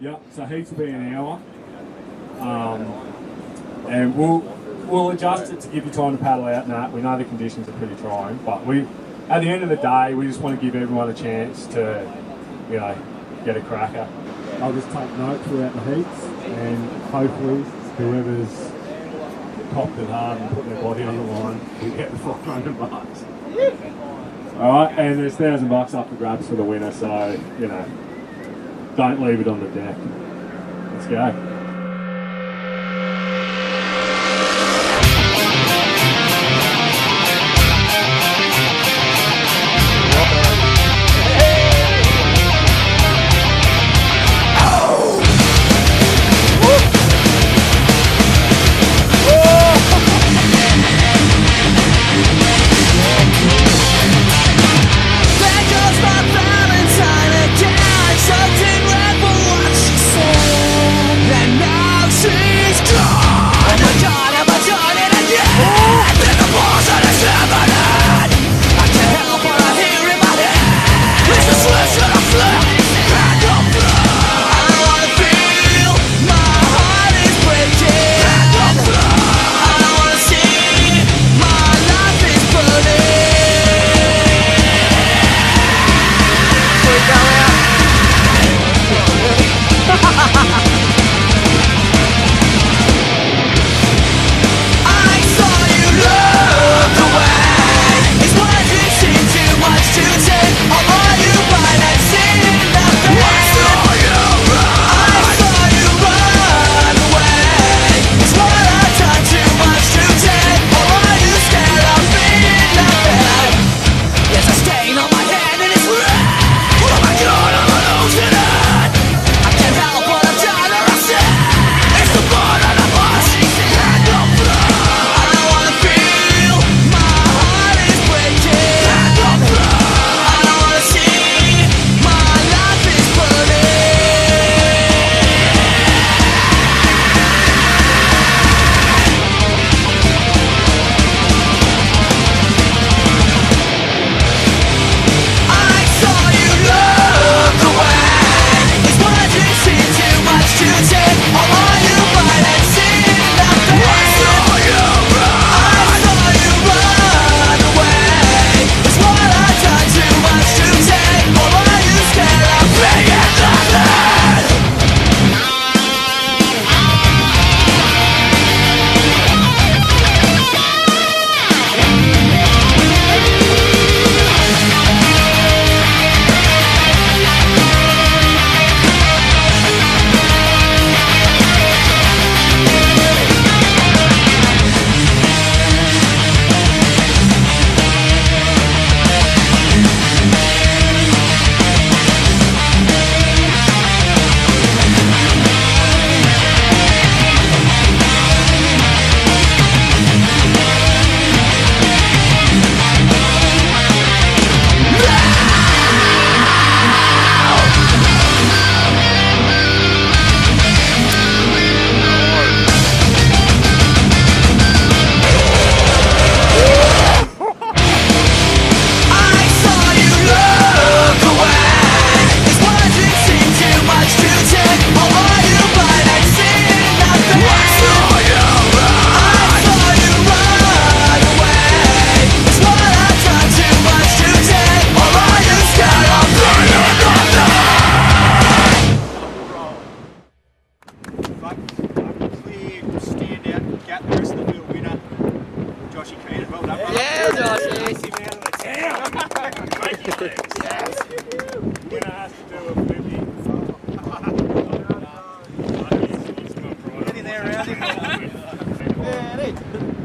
Yep, so heats will be an hour. And we'll adjust it to give you time to paddle out and that. We know the conditions are pretty trying, but at the end of the day, we just want to give everyone a chance to, get a cracker. I'll just take note throughout the heats, and hopefully whoever's copped it hard and put their body on the line will get the $500. Alright, and there's $1,000 up for grabs for the winner, so, don't leave it on the deck. Let's go.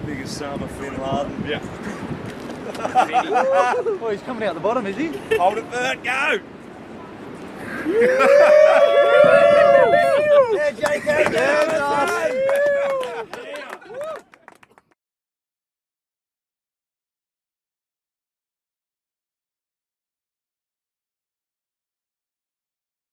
Biggest summer Finland. Yeah. Oh, he's coming out the bottom, is he? Hold it, Bert, go!